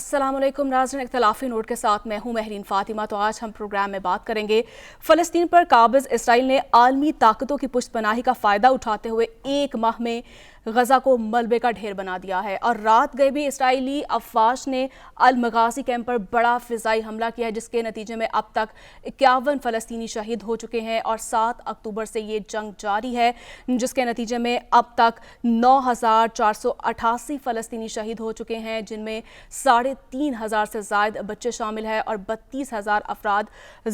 अस्सलाम वालेकुम नाज़रीन, इख्तिलाफी नोट के साथ मैं हूं महरीन फातिमा। तो आज हम प्रोग्राम में बात करेंगे फ़लस्तीन पर काबिज़ इसराइल ने आलमी ताकतों की पुष्टपनाही का फ़ायदा उठाते हुए एक माह में गज़ा को मलबे का ढेर बना दिया है। और रात गए भी इसराइली अफवाज ने अल मगाज़ी कैंप पर बड़ा फ़िज़ाई हमला किया है, जिसके नतीजे में अब तक 51 फ़लस्तीनी शहीद हो चुके हैं। और 7 अक्टूबर से ये जंग जारी है, जिसके नतीजे में अब तक 9,488 फ़लस्तीनी शहीद हो चुके हैं, जिनमें 3,500 से ज़ायद बच्चे शामिल हैं और 32,000 अफराद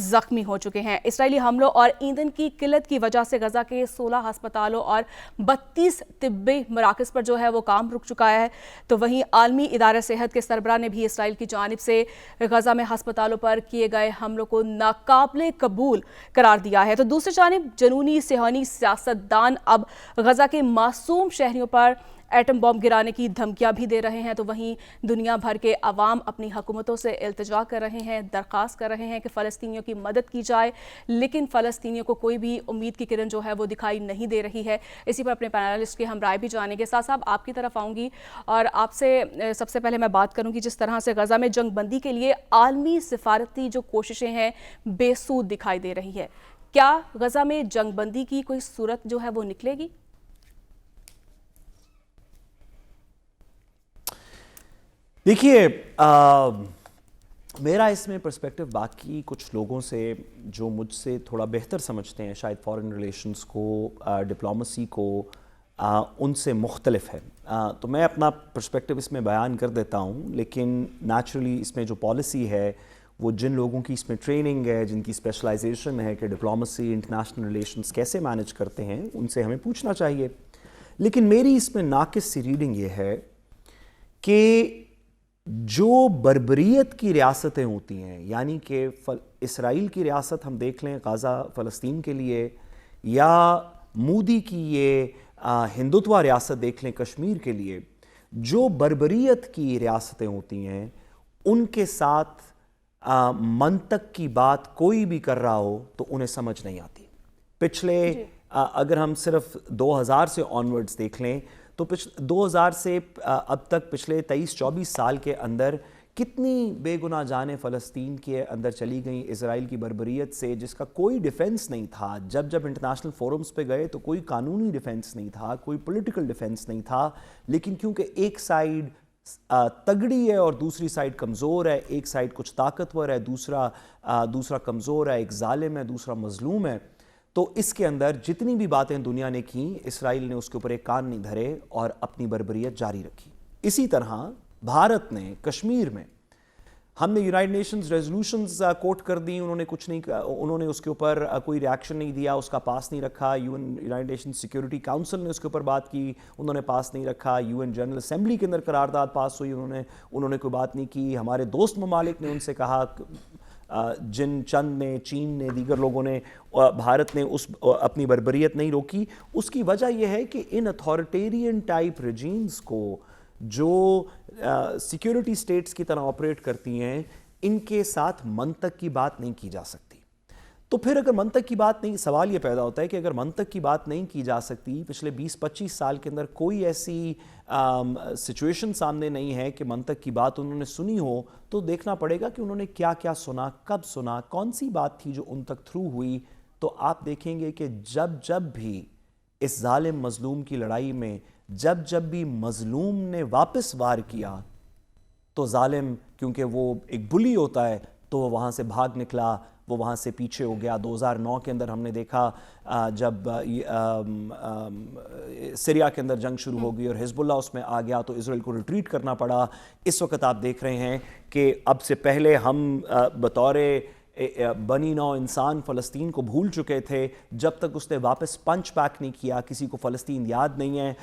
ज़ख्मी हो चुके हैं। इसराइली हमलों और ईंधन की किल्लत की वजह से गज़ा के 16 अस्पतालों और 32 तिब्बी मराकज़ पर जो है वो काम रुक चुका है। तो वहीं आलमी इदारे सेहत के सरबराह ने भी इसराइल की जानिब से गज़ा में अस्पतालों पर किए गए हमलों को नाकाबिले कबूल करार दिया है। तो दूसरी जानिब जनूनी सेहनी सियासतदान अब गज़ा के मासूम शहरियों पर एटम बम गिराने की धमकियां भी दे रहे हैं। तो वहीं दुनिया भर के अवाम अपनी हुकूमतों से इल्तिजा कर रहे हैं, दरख्वास्त कर रहे हैं कि फ़लस्तीनियों की मदद की जाए, लेकिन फ़लस्तीनियों को कोई भी उम्मीद की किरण जो है वो दिखाई नहीं दे रही है। इसी पर अपने पैनलिस्ट की हम राय भी जानेंगे। साहब आपकी तरफ आऊँगी और आपसे सबसे पहले मैं बात करूँगी, जिस तरह से गज़ा में जंग बंदी के लिए आलमी सिफारती जो कोशिशें हैं बेसूद दिखाई दे रही है, क्या गज़ा में जंग बंदी की कोई सूरत जो है वो निकलेगी? देखिए, मेरा इसमें पर्सपेक्टिव बाकी कुछ लोगों से जो मुझसे थोड़ा बेहतर समझते हैं शायद फॉरेन रिलेशंस को, डिप्लोमेसी को, उनसे मुख्तलिफ है। तो मैं अपना पर्सपेक्टिव इसमें बयान कर देता हूँ, लेकिन नेचुरली इसमें जो पॉलिसी है वो जिन लोगों की इसमें ट्रेनिंग है, जिनकी स्पेशलाइजेशन है कि डिप्लोमेसी इंटरनेशनल रिलेशंस कैसे मैनेज करते हैं, उनसे हमें पूछना चाहिए। लेकिन मेरी इसमें नाकिस सी रीडिंग ये है कि जो बर्बरियत की रियासतें होती हैं, यानी कि इसराइल की रियासत हम देख लें गाज़ा फ़लस्तीन के लिए, या मूदी की ये हिंदुत्व रियासत देख लें कश्मीर के लिए, जो बर्बरियत की रियासतें होती हैं उनके साथ मंतक की बात कोई भी कर रहा हो तो उन्हें समझ नहीं आती। पिछले अगर हम सिर्फ 2000 से ऑनवर्ड्स देख लें तो 2000 से अब तक पिछले 23-24 साल के अंदर कितनी बेगुनाह जानें फ़लस्तीन के अंदर चली गई इज़राइल की बर्बरियत से, जिसका कोई डिफेंस नहीं था। जब इंटरनेशनल फोरम्स पे गए तो कोई कानूनी डिफेंस नहीं था, कोई पॉलिटिकल डिफेंस नहीं था, लेकिन क्योंकि एक साइड तगड़ी है और दूसरी साइड कमज़ोर है, एक साइड कुछ ताकतवर है, दूसरा कमज़ोर है, एक जालिम है, दूसरा मजलूम है, तो इसके अंदर जितनी भी बातें दुनिया ने की, इसराइल ने उसके ऊपर एक कान नहीं धरे और अपनी बर्बरियत जारी रखी। इसी तरह भारत ने कश्मीर में, हमने यूनाइटेड नेशंस रेजोल्यूशंस कोट कर दी, उन्होंने कुछ नहीं, उन्होंने उसके ऊपर कोई रिएक्शन नहीं दिया, उसका पास नहीं रखा। यूनाइटेड नेशंस सिक्योरिटी काउंसिल ने उसके ऊपर बात की, उन्होंने पास नहीं रखा। UN जनरल असेंबली के अंदर करारदाद पास हुई, उन्होंने कोई बात नहीं की। हमारे दोस्त ममालिक ने उनसे कहा, जिन चंद ने, चीन ने, दीगर लोगों ने, भारत ने अपनी बर्बरियत नहीं रोकी। उसकी वजह यह है कि इन अथॉरिटेरियन टाइप रेजीम्स को, जो सिक्योरिटी स्टेट्स की तरह ऑपरेट करती हैं, इनके साथ मंतक की बात नहीं की जा सकती। तो फिर अगर मंतक की बात नहीं, सवाल ये पैदा होता है कि अगर मंतक की बात नहीं की जा सकती, पिछले 20-25 साल के अंदर कोई ऐसी सिचुएशन सामने नहीं है कि मंतक की बात उन्होंने सुनी हो, तो देखना पड़ेगा कि उन्होंने क्या क्या सुना, कब सुना, कौन सी बात थी जो उन तक थ्रू हुई। तो आप देखेंगे कि जब भी इस जालिम मजलूम की लड़ाई में जब भी मजलूम ने वापस वार किया, तो जालिम, क्योंकि वो एक बुली होता है, तो वो वहाँ से भाग निकला, वो वहाँ से पीछे हो गया। 2009 के अंदर हमने देखा जब सीरिया के अंदर जंग शुरू हो गई और हिजबुल्लाह उसमें आ गया, तो इजराइल को रिट्रीट करना पड़ा। इस वक्त आप देख रहे हैं कि अब से पहले हम बतौर बनी नौ इंसान फ़लस्तीन को भूल चुके थे, जब तक उसने वापस पंच पैक नहीं किया किसी को फ़लस्तीन याद नहीं है।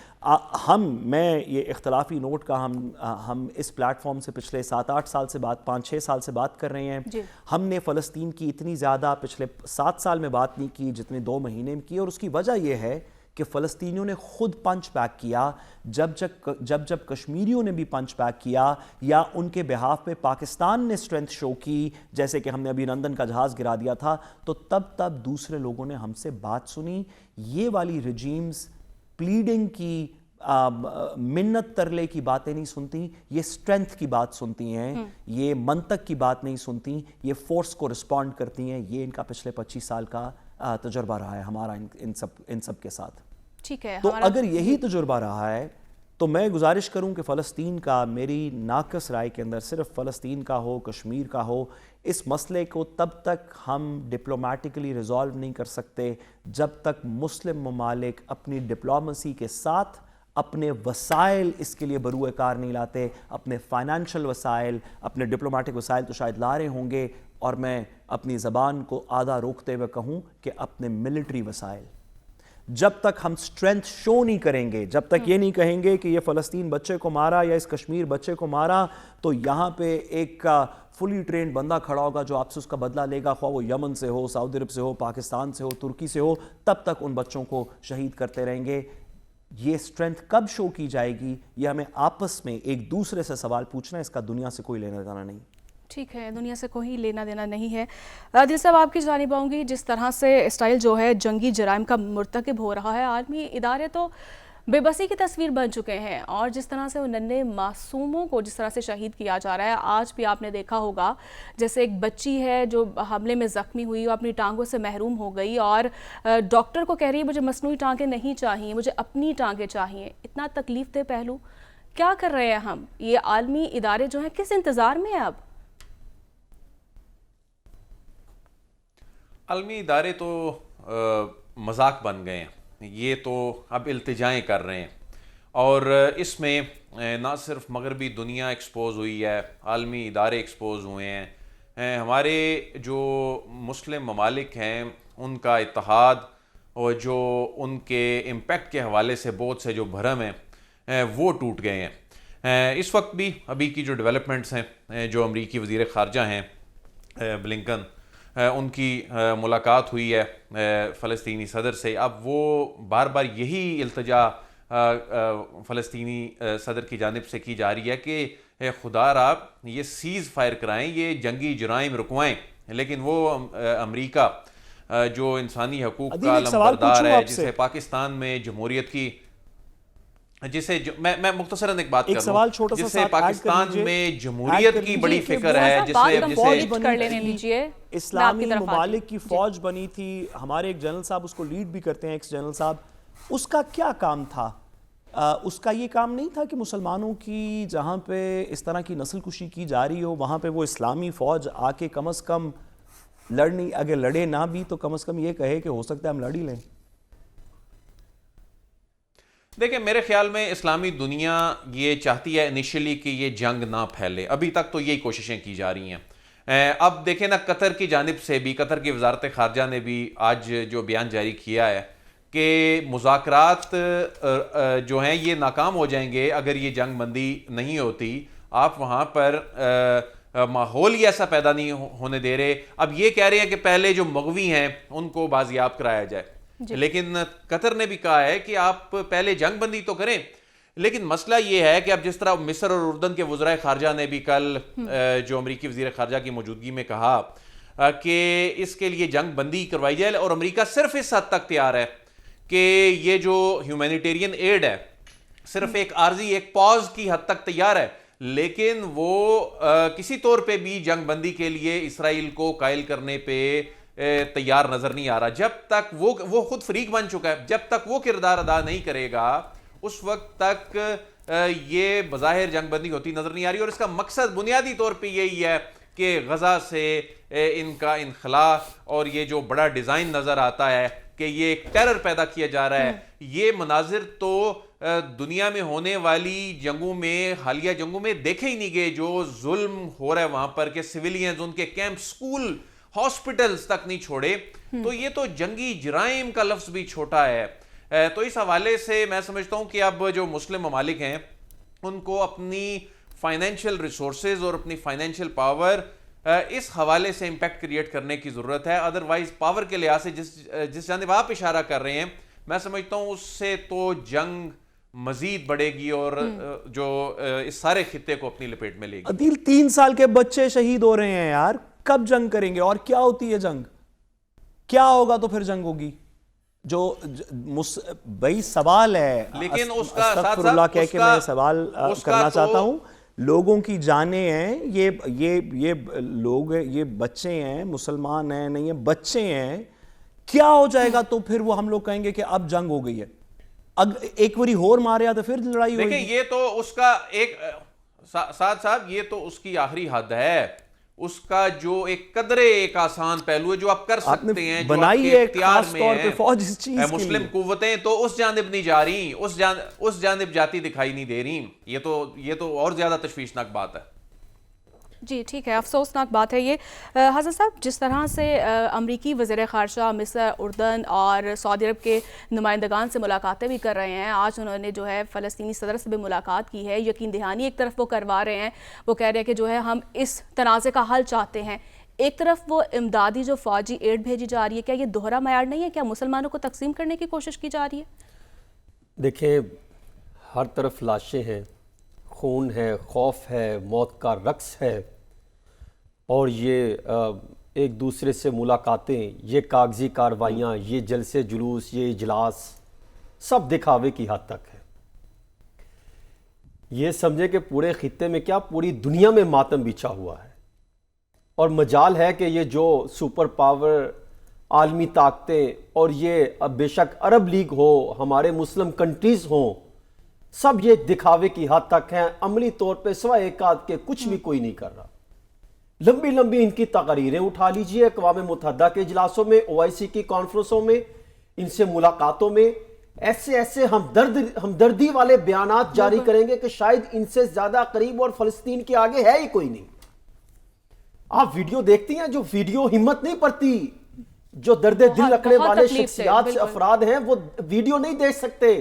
मैं ये इख्तलाफी नोट का हम इस प्लेटफॉर्म से पिछले 7-8 साल से 5-6 साल से बात कर रहे हैं। हमने फ़लस्तीन की इतनी ज़्यादा पिछले 7 साल में बात नहीं की जितने 2 महीने में की, और उसकी वजह यह है कि फ़लस्तीनियों ने खुद पंच पैक किया। जब कश्मीरियों ने भी पंच पैक किया, या उनके बिहाफ पे पाकिस्तान ने स्ट्रेंथ शो की, जैसे कि हमने अभी लंदन का जहाज़ गिरा दिया था, तो तब दूसरे लोगों ने हमसे बात सुनी। ये वाली रिजीम्स प्लीडिंग की मिन्नत तरले की बातें नहीं सुनती, ये स्ट्रेंथ की बात सुनती हैं, ये मंतक की बात नहीं सुनती, ये फोर्स को रिस्पॉन्ड करती हैं। ये इनका पिछले 25 साल का तजुर्बा रहा है हमारा इन सब के साथ। ठीक है, तो अगर यही तजुर्बा रहा है तो मैं गुजारिश करूं कि फ़लस्तीन का, मेरी नाकस राय के अंदर, सिर्फ फ़लस्तीन का हो, कश्मीर का हो, इस मसले को तब तक हम डिप्लोमेटिकली रिजॉल्व नहीं कर सकते जब तक मुस्लिम ममालिक अपनी डिप्लोमेसी के साथ अपने वसाइल इसके लिए बरूए कार नहीं लाते। अपने फाइनेंशियल वसाइल, अपने डिप्लोमेटिक वसाइल तो शायद ला रहे होंगे, और मैं अपनी ज़बान को आधा रोकते हुए कहूँ कि अपने मिलिट्री वसाइल, जब तक हम स्ट्रेंथ शो नहीं करेंगे, जब तक ये नहीं कहेंगे कि ये फ़लस्तीन बच्चे को मारा या इस कश्मीर बच्चे को मारा, तो यहाँ पे एक फुली ट्रेंड बंदा खड़ा होगा जो आपसे उसका बदला लेगा, ख्वाह वो यमन से हो, सऊदी अरब से हो, पाकिस्तान से हो, तुर्की से हो, तब तक उन बच्चों को शहीद करते रहेंगे। ये स्ट्रेंथ कब शो की जाएगी, ये हमें आपस में एक दूसरे से सवाल पूछना है, इसका दुनिया से कोई लेना देना नहीं। ठीक है, दुनिया से कोई लेना देना नहीं है। दिल साहब, आपकी जानिब आऊँगी, जिस तरह से इसराइल जो है जंगी जराइम का मुर्तकिब हो रहा है, आलमी इदारे तो बेबसी की तस्वीर बन चुके हैं, और जिस तरह से वो नन्हे मासूमों को जिस तरह से शहीद किया जा रहा है। आज भी आपने देखा होगा, जैसे एक बच्ची है जो हमले में ज़ख्मी हुई और अपनी टांगों से महरूम हो गई, और डॉक्टर को कह रही है मुझे मसनूई टांगें नहीं चाहिए, मुझे अपनी टांगें चाहिए। इतना तकलीफ दे पहलू, क्या कर रहे हैं हम? ये आलमी इदारे जो हैं किस इंतज़ार में है अब? आलमी इदारे तो मजाक बन गए हैं, ये तो अब इल्तिजाएँ कर रहे हैं, और इसमें ना सिर्फ मगरबी दुनिया एक्सपोज हुई है, आलमी इदारे एक्सपोज हुए हैं। हमारे जो मुस्लिम ममालिक हैं उनका इत्तेहाद और जो उनके इम्पेक्ट के हवाले से बहुत से जो भरम हैं वो टूट गए हैं। इस वक्त भी अभी की जो डेवलपमेंट्स हैं, जो अमरीकी वज़ीर ख़ारजा हैं ब्लिंकन, उनकी मुलाकात हुई है फ़लस्तीनी सदर से। अब वो बार बार यही इल्तिजा फ़लस्तीनी सदर की जानिब से की जा रही है कि खुदारा ये सीज़ फायर कराएं, ये जंगी जराइम रुकवाएं। लेकिन वो अमरीका जो इंसानी हकूक़ का अलमबरदार है, जिसे पाकिस्तान में जमहूरियत की, जिसे मैं मुख्तसरन एक बात कर सवाल छोटा सा जिससे पाकिस्तान में जमहूरियत की बड़ी फिक्र है, जिसे इस्लामी ममालिक की फौज बनी थी, हमारे एक जनरल साहब उसको लीड भी करते हैं, एक्स जनरल साहब, उसका क्या काम था? उसका ये काम नहीं था कि मुसलमानों की जहाँ पे इस तरह की नस्ल कुशी की जा रही हो, वहाँ पे वो इस्लामी फौज आके कम अज़ कम लड़नी, अगर लड़े ना भी तो कम अज़ कम ये कहे कि हो सकता है हम लड़ ही लें। देखिए, मेरे ख्याल में इस्लामी दुनिया ये चाहती है इनिशियली कि ये जंग ना फैले, अभी तक तो यही कोशिशें की जा रही हैं। अब देखें ना, कतर की जानिब से भी, कतर की वजारत ख़ारजा ने भी आज जो बयान जारी किया है कि मुज़ाकरात जो हैं ये नाकाम हो जाएंगे अगर ये जंग बंदी नहीं होती। आप वहाँ पर माहौल ही ऐसा पैदा नहीं होने दे रहे। अब ये कह रहे हैं कि पहले जो मगवी हैं उनको बाजियाब कराया जाए, लेकिन कतर ने भी कहा है कि आप पहले जंग बंदी तो करें। लेकिन मसला ये है कि अब जिस तरह मिस्र और उर्दन के वज़राए ख़ारजा ने भी कल जो अमरीकी वज़ीर ख़ारजा की मौजूदगी में कहा कि इसके लिए जंग बंदी करवाई जाए, और अमरीका सिर्फ इस हद तक तैयार है कि ये जो ह्यूमैनिटेरियन एड है सिर्फ एक आर्जी, एक पॉज की हद तक तैयार है, लेकिन वो किसी तौर पे भी जंग बंदी के लिए इसराइल को कायल करने पे तैयार नजर नहीं आ रहा। जब तक वो खुद फरीक बन चुका है, जब तक वो किरदार अदा नहीं करेगा उस वक्त तक ये बज़ाहिर जंग बंदी होती नजर नहीं आ रही। और इसका मकसद बुनियादी तौर पे यही है कि गजा से इनका इनखला, और ये जो बड़ा डिजाइन नजर आता है कि ये एक टेरर पैदा किया जा रहा है, ये मनाजिर तो दुनिया में होने वाली जंगों में, हालिया जंगों में देखे ही नहीं गए, जो जुल्म हो रहा है वहां पर कि सिविलियंस, उनके कैंप, स्कूल, हॉस्पिटल्स तक नहीं छोड़े। तो ये तो जंगी जराइम का लफ्ज भी छोटा है। तो इस हवाले से मैं समझता हूं कि अब जो मुस्लिम ममालिक हैं उनको अपनी फाइनेंशियल रिसोर्सेज और अपनी फाइनेंशियल पावर इस हवाले से इंपैक्ट क्रिएट करने की जरूरत है। अदरवाइज पावर के लिहाज से जिस जानिब आप इशारा कर रहे हैं, मैं समझता हूं उससे तो जंग मजीद बढ़ेगी और जो इस सारे खित्ते को अपनी लपेट में लेगी। अदील, 3 साल के बच्चे शहीद हो रहे हैं यार, कब जंग करेंगे? और क्या होती है जंग? क्या होगा तो फिर जंग होगी? بھائی سوال ہے، لیکن اس کا استغفر اللہ کہہ کے میں سوال کرنا چاہتا ہوں، لوگوں کی جانیں ہیں، یہ لوگ، یہ بچے ہیں، مسلمان ہیں نہیں ہیں، بچے ہیں، کیا ہو جائے گا تو پھر وہ ہم لوگ کہیں گے کہ اب جنگ ہو گئی ہے، ایک واری ہور ماریا تو پھر لڑائی ہوئی. دیکھیں یہ تو اس کا ایک ساتھ صاحب، یہ تو اس کی آخری حد ہے، اس کا جو ایک قدرے ایک آسان پہلو ہے جو آپ کر سکتے ہیں، جو آپ کے اختیار میں ہے. مسلم قوتیں تو اس جانب نہیں جا رہی، اس جانب جاتی دکھائی نہیں دے رہی. یہ تو اور زیادہ تشویشناک بات ہے. جی ٹھیک ہے، افسوسناک بات ہے یہ. حسن صاحب، جس طرح سے امریکی وزیر خارجہ مصر، اردن اور سعودی عرب کے نمائندگان سے ملاقاتیں بھی کر رہے ہیں، آج انہوں نے جو ہے فلسطینی صدر سے بھی ملاقات کی ہے، یقین دہانی ایک طرف وہ کروا رہے ہیں، وہ کہہ رہے ہیں کہ جو ہے ہم اس تنازع کا حل چاہتے ہیں، ایک طرف وہ امدادی جو فوجی ایڈ بھیجی جا رہی ہے، کیا یہ دوہرا معیار نہیں ہے؟ کیا مسلمانوں کو تقسیم کرنے کی کوشش کی جا رہی ہے؟ دیکھیں، ہر طرف لاشیں ہیں، خون ہے، خوف ہے، موت کا رقص ہے، اور یہ ایک دوسرے سے ملاقاتیں، یہ کاغذی کاروائیاں، یہ جلسے جلوس، یہ اجلاس، سب دکھاوے کی حد تک ہے. یہ سمجھے کہ پورے خطے میں کیا پوری دنیا میں ماتم بچھا ہوا ہے، اور مجال ہے کہ یہ جو سپر پاور، عالمی طاقتیں، اور یہ بے شک عرب لیگ ہو، ہمارے مسلم کنٹریز ہوں، سب یہ دکھاوے کی حد تک ہیں. عملی طور پہ سوائے ایک آدھ کے کچھ بھی کوئی نہیں کر رہا. لمبی لمبی ان کی تقریریں اٹھا لیجئے اقوام متحدہ کے اجلاسوں میں، OIC کی کانفرنسوں میں، ان سے ملاقاتوں میں ایسے ہمدردی والے بیانات جاری کریں گے کہ شاید ان سے زیادہ قریب اور فلسطین کے آگے ہے ہی کوئی نہیں. آپ ویڈیو دیکھتی ہیں، جو ویڈیو ہمت نہیں پڑتی، جو درد دل رکھنے والے شخصیات سے افراد ہیں وہ ویڈیو نہیں دیکھ سکتے.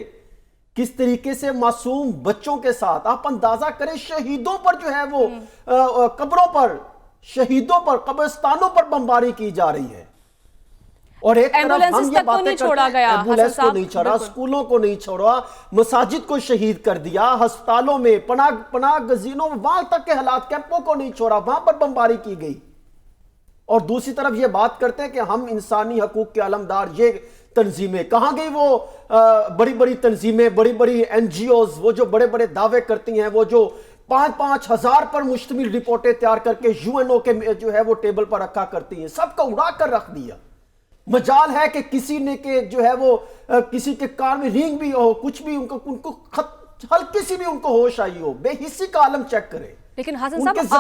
کس طریقے سے معصوم بچوں کے ساتھ، آپ اندازہ کریں، شہیدوں پر جو ہے وہ قبروں پر، شہیدوں پر، قبرستانوں پر بمباری کی جا رہی ہے. اور ایک طرف ہم یہ باتیں کرتے ہیں، ایمبولینس کو نہیں چھوڑا، اسکولوں کو نہیں چھوڑا، مساجد کو شہید کر دیا، ہسپتالوں میں، پناہ گزینوں میں، وہاں تک کے حالات، کیمپوں کو نہیں چھوڑا، وہاں پر بمباری کی گئی. اور دوسری طرف یہ بات کرتے ہیں کہ ہم انسانی حقوق کے علمدار، یہ تنظیمیں کہاں گئی؟ وہ بڑی بڑی تنظیمیں، بڑی بڑی NGOs، وہ جو بڑے بڑے دعوے کرتی ہیں، وہ جو 5-5 ہزار پر مشتمل رپورٹیں تیار کر کے UNO کے جو ہے وہ ٹیبل پر رکھا کرتی ہیں، سب کو اڑا کر رکھ دیا. مجال ہے کہ کسی نے کہ جو ہے وہ کسی کے کار میں رینگ بھی ہو، کچھ بھی ان کو ہلکی سی بھی ان کو ہوش آئی ہو، بے حسی کا عالم چیک کرے. لیکن حسن صاحب،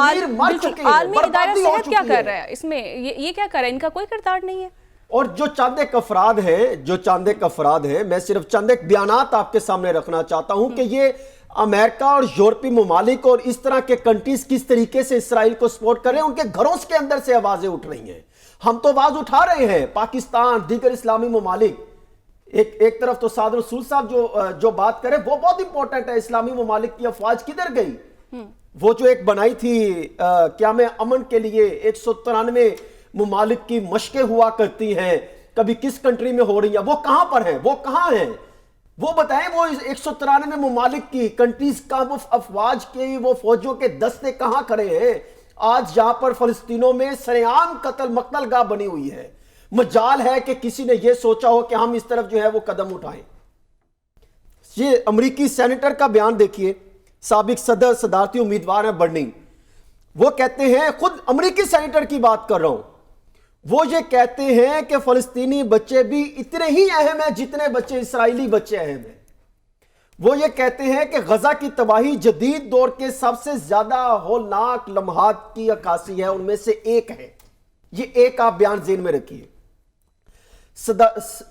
عالمی ادارہ صحت کیا کر رہا ہے اس میں؟ یہ کیا کر رہا ہے؟ ان کا کوئی کردار نہیں ہے. اور جو چند ایک افراد ہیں، میں صرف چند ایک بیانات آپ کے سامنے رکھنا چاہتا ہوں کہ یہ امریکہ اور یورپی ممالک اور اس طرح کے کنٹریز کس طریقے سے اسرائیل کو سپورٹ کر رہے ہیں. ان کے گھروں کے اندر سے آوازیں اٹھ رہی ہیں. ہم تو آواز اٹھا رہے ہیں، پاکستان، دیگر اسلامی ممالک. ایک طرف تو سعد رسول صاحب جو بات کرے وہ بہت امپورٹنٹ ہے. اسلامی ممالک کی افواج کدھر گئی؟ وہ جو ایک بنائی تھی قیام امن کے لیے، 193 ممالک کی مشقیں ہوا کرتی ہیں، کبھی کس کنٹری میں ہو رہی ہیں، وہ کہاں پر ہیں؟ وہ کہاں ہیں؟ وہ بتائیں، وہ 193 ممالک کی کنٹریز کا وہ افواج کے، وہ فوجوں کے دستے کہاں کھڑے ہیں؟ آج یہاں پر فلسطینوں میں سرعام قتل مقتل گاہ بنی ہوئی ہے. مجال ہے کہ کسی نے یہ سوچا ہو کہ ہم اس طرف جو ہے وہ قدم اٹھائیں. یہ امریکی سینیٹر کا بیان دیکھیے، سابق صدارتی امیدوار ہیں برننگ. وہ کہتے ہیں، خود امریکی سینیٹر کی بات کر رہا ہوں، وہ یہ کہتے ہیں کہ فلسطینی بچے بھی اتنے ہی اہم ہیں جتنے بچے اسرائیلی بچے اہم ہیں. وہ یہ کہتے ہیں کہ غزہ کی تباہی جدید دور کے سب سے زیادہ ہولناک لمحات کی عکاسی ہے، ان میں سے ایک ہے. یہ ایک آپ بیان ذہن میں رکھیے.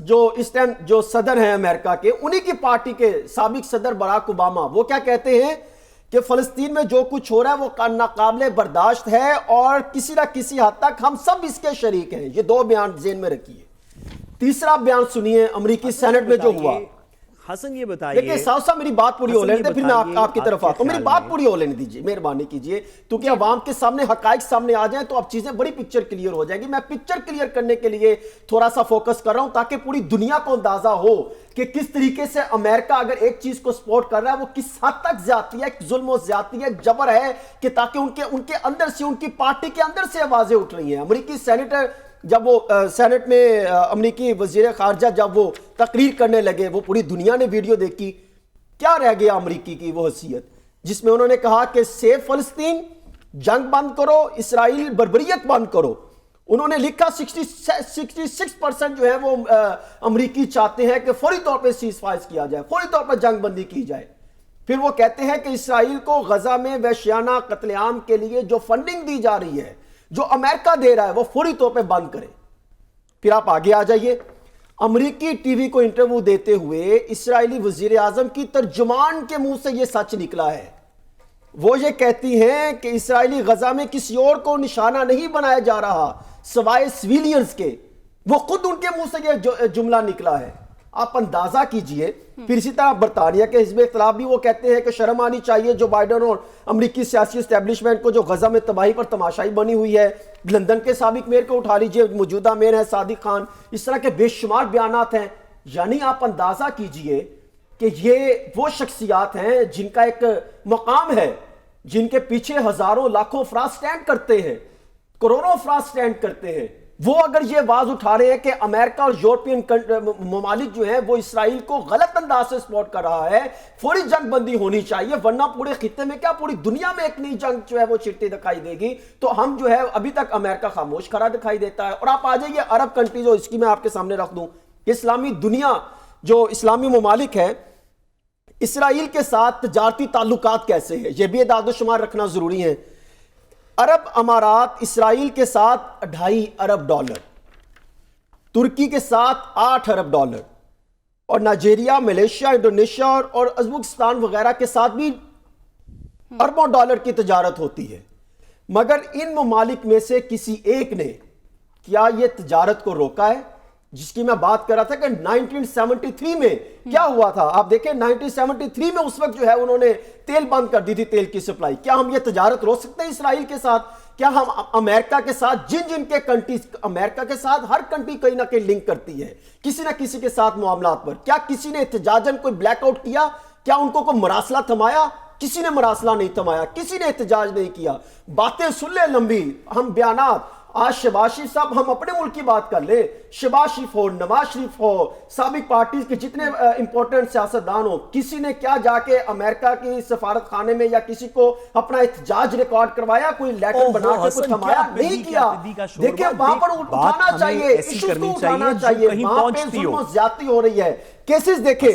جو اس ٹائم جو صدر ہیں امریکہ کے، انہی کی پارٹی کے سابق صدر براک اوباما، وہ کیا کہتے ہیں کہ فلسطین میں جو کچھ ہو رہا ہے وہ ناقابل برداشت ہے اور کسی نہ کسی حد تک ہم سب اس کے شریک ہیں. یہ دو بیان ذہن میں رکھیے. تیسرا بیان سنیے امریکی سینٹ میں جو ہوا. حسن یہ بتائیے، دیکھیں صاحب صاحب میری بات پوری ہو لینے دیں، پھر میں آپ کی طرف آتا ہوں. میری بات پوری ہو لینے دیجیے، مہربانی کیجیے، کیونکہ عوام کے سامنے حقائق سامنے آ جائیں تو اب چیزیں بڑی پکچر کلیئر ہو جائے گی. میں پکچر کلیئر کرنے کے لیے تھوڑا سا فوکس کر رہا ہوں تاکہ پوری دنیا کو اندازہ ہو کہ کس طریقے سے امریکہ اگر ایک چیز کو سپورٹ کر رہا ہے وہ کس حد تک زیادتی ہے، ظلم و زیادتی ہے، جبر ہے، کہ تاکہ ان کے اندر سے، ان کی پارٹی کے اندر سے آوازیں اٹھ رہی ہیں. امریکی سینیٹر جب وہ سینٹ میں امریکی وزیر خارجہ جب وہ تقریر کرنے لگے, وہ پوری دنیا نے ویڈیو دیکھی, کیا رہ گیا امریکی کی وہ حیثیت جس میں انہوں نے کہا کہ سیو فلسطین, جنگ بند کرو, اسرائیل بربریت بند کرو. انہوں نے لکھا 66% جو ہے وہ امریکی چاہتے ہیں کہ فوری طور پہ سیز فائر کیا جائے, فوری طور پر جنگ بندی کی جائے. پھر وہ کہتے ہیں کہ اسرائیل کو غزہ میں وحشیانہ قتل عام کے لیے جو فنڈنگ دی جا رہی ہے, جو امریکہ دے رہا ہے, وہ فوری طور پہ بند کرے. پھر آپ آگے آ جائیے, امریکی ٹی وی کو انٹرویو دیتے ہوئے اسرائیلی وزیر اعظم کی ترجمان کے منہ سے یہ سچ نکلا ہے. وہ یہ کہتی ہیں کہ اسرائیلی غزہ میں کسی اور کو نشانہ نہیں بنایا جا رہا سوائے سویلینز کے. وہ خود ان کے منہ سے یہ جملہ نکلا ہے. آپ اندازہ کیجئے. پھر اسی طرح برطانیہ کے حزب اختلاف بھی وہ کہتے ہیں کہ شرم آنی چاہیے جو بائیڈن اور امریکی سیاسی اسٹیبلشمنٹ کو جو غزہ میں تباہی پر تماشائی بنی ہوئی ہے. لندن کے سابق میئر کو اٹھا لیجئے, موجودہ میئر ہے صادق خان. اس طرح کے بے شمار بیانات ہیں. یعنی آپ اندازہ کیجئے کہ یہ وہ شخصیات ہیں جن کا ایک مقام ہے, جن کے پیچھے ہزاروں لاکھوں افراد سٹینڈ کرتے ہیں, کروڑوں افراد سٹینڈ کرتے ہیں. وہ اگر یہ آواز اٹھا رہے ہیں کہ امریکہ اور یورپین ممالک جو ہیں وہ اسرائیل کو غلط انداز سے سپورٹ کر رہا ہے, فوری جنگ بندی ہونی چاہیے, ورنہ پورے خطے میں کیا پوری دنیا میں ایک نئی جنگ جو ہے وہ چھڑتی دکھائی دے گی. تو ہم جو ہے ابھی تک امریکہ خاموش کھڑا دکھائی دیتا ہے. اور آپ آ جائیے عرب کنٹریز, اور اس کی میں آپ کے سامنے رکھ دوں, اسلامی دنیا جو اسلامی ممالک ہے اسرائیل کے ساتھ تجارتی تعلقات کیسے ہیں, یہ بھی اعداد و شمار رکھنا ضروری ہے. عرب امارات اسرائیل کے ساتھ $2.5 ارب, ترکی کے ساتھ $8 ارب, اور نائجیریا, ملیشیا, انڈونیشیا اور ازبکستان وغیرہ کے ساتھ بھی اربوں ڈالر کی تجارت ہوتی ہے. مگر ان ممالک میں سے کسی ایک نے کیا یہ تجارت کو روکا ہے؟ جس کی میں بات کر رہا تھا کہ 1973 میں کیا ہوا تھا. آپ دیکھیں 1973 میں اس وقت جو ہے انہوں نے تیل بند کر دی تھی, تیل کی سپلائی. کیا ہم یہ تجارت روک سکتے ہیں اسرائیل کے ساتھ؟ کیا ہم امریکہ کے ساتھ جن کے کنٹریز, امریکہ کے ساتھ ہر کنٹری کہیں نہ کہیں لنک کرتی ہے کسی نہ کسی کے ساتھ معاملات پر, کیا کسی نے احتجاجاً کوئی بلیک آؤٹ کیا؟ کیا ان کو کوئی مراسلہ تھمایا؟ کسی نے مراسلہ نہیں تھمایا, کسی نے احتجاج نہیں کیا. باتیں سن لیں لمبی, ہم بیانات. آج شہباز شریف صاحب, ہم اپنے ملک کی بات کر لیں, شہباز شریف ہو, نواز شریف ہو, سابق پارٹیز کے جتنے امپورٹنٹ سیاستدان ہو, کسی نے کیا جا کے امریکہ کی سفارت خانے میں یا کسی کو اپنا احتجاج ریکارڈ کروایا, کوئی لیٹر بنا کے کچھ تھمایا؟ نہیں کیا. دیکھیں وہاں پر اٹھانا چاہیے, ایشوز کو اٹھانا چاہیے. وہاں پہ ظلم و زیادتی ہو رہی ہے. کیسز دیکھیں,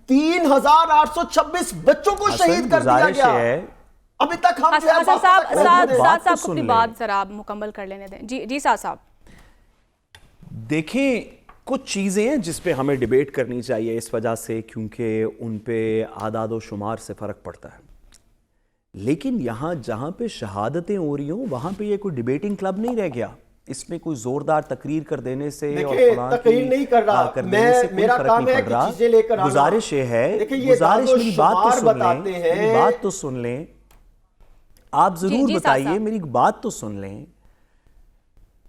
3826 بچوں کو شہید کر دیا گیا. ابھی تک ہم سعد صاحب کو اپنی بات ذرا مکمل کر لینے دیں. جی سعد صاحب. دیکھیں کچھ چیزیں ہیں جس پہ ہمیں ڈیبیٹ کرنی چاہیے اس وجہ سے کیونکہ ان پہ اعداد و شمار سے فرق پڑتا ہے. لیکن یہاں جہاں پہ شہادتیں ہو رہی ہوں وہاں پہ یہ کوئی ڈیبیٹنگ کلب نہیں رہ گیا. اس میں کوئی زوردار تقریر کر دینے سے اور تقریر نہیں کر رہا, میرا کام ہے کہ چیزیں لے کر آنا. گزارش یہ ہے, گزارش میری بات تو سن لیں, آپ ضرور بتائیے, میری بات تو سن لیں.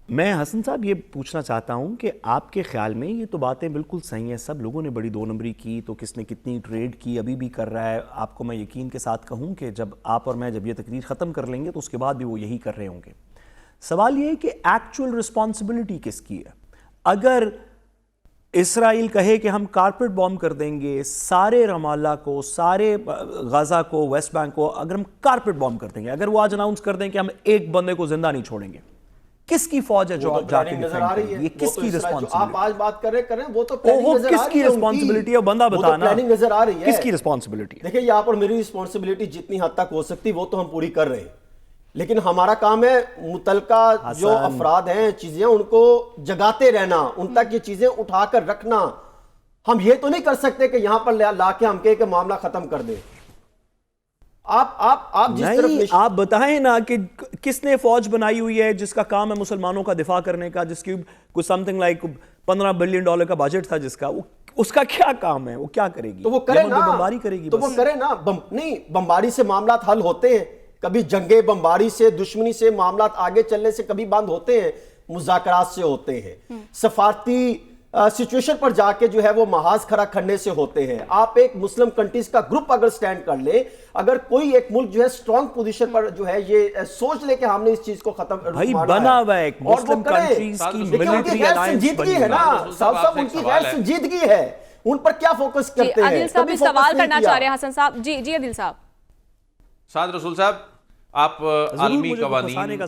میں حسن صاحب یہ پوچھنا چاہتا ہوں کہ آپ کے خیال میں یہ تو باتیں بالکل صحیح ہیں, سب لوگوں نے بڑی دو نمبری کی, تو کس نے کتنی ٹریڈ کی ابھی بھی کر رہا ہے. آپ کو میں یقین کے ساتھ کہوں کہ جب آپ اور میں جب یہ تقریر ختم کر لیں گے تو اس کے بعد بھی وہ یہی کر رہے ہوں گے. سوال یہ ہے کہ ایکچوئل رسپانسبلٹی کس کی ہے؟ اگر اسرائیل کہے کہ ہم کارپٹ بوم کر دیں گے سارے رمالہ کو, سارے غزہ کو, ویسٹ بینک کو, اگر ہم کارپٹ بوم کر دیں گے, اگر وہ آج اناؤنس کر دیں کہ ہم ایک بندے کو زندہ نہیں چھوڑیں گے, کس کی فوج ہے جو جا کے ڈیفینڈ کرے گی؟ یہ کس کی رسپانسبلٹی؟ آپ آج بات کر رہے ہیں وہ تو پلاننگ نظر آ رہی ہے. کس کی رسپانسبلٹی ہے بندہ بتانا, پلاننگ نظر آ رہی ہے. کس کی رسپانسبلٹی ہے؟ دیکھیں یہاں پر میری رسپانسبلٹی جتنی حد تک ہو سکتی وہ تو ہم پوری کر رہے ہیں, لیکن ہمارا کام ہے متعلقہ جو افراد ہیں چیزیں ان کو جگاتے رہنا, ان تک یہ چیزیں اٹھا کر رکھنا. ہم یہ تو نہیں کر سکتے کہ یہاں پر لا کے ہم کہیں کہ معاملہ ختم کر دیں. آپ جس طرف آپ بتائیں نا کہ کس نے فوج بنائی ہوئی ہے جس کا کام ہے مسلمانوں کا دفاع کرنے کا, جس کی کچھ سم تھنگ لائک $15 بلین کا بجٹ تھا, جس کا اس کا کیا کام ہے, وہ کیا کرے گی؟ تو وہ کرے نا, بمباری کرے گی, تو وہ کرے نا. نہیں, بمباری سے معاملات حل ہوتے ہیں, کبھی جنگیں بمباری سے, دشمنی سے معاملات آگے چلنے سے کبھی بند ہوتے ہیں, مذاکرات سے ہوتے ہیں. سفارتی سچویشن پر جا کے جو ہے وہ محاذ کھڑا کرنے سے ہوتے ہیں. آپ ایک مسلم کنٹریز کا گروپ اگر سٹینڈ کر لے, اگر کوئی ایک ملک جو ہے سٹرونگ پوزیشن پر جو ہے یہ سوچ لے کہ ہم نے اس چیز کو ختم بھائی بنا ہوا ہے ایک مسلم کنٹریز کی ملٹری الائنس سنجیدگی ہے نا صاحب صاحب, ان کی غیر سنجیدگی ہے, ان پر کیا فوکس کرتے ہیں. عادل صاحب بھی سوال کرنا چاہ رہے ہیں حسن صاحب. جی عادل صاحب. سعد رسول صاحب, آپ عالمی قوانین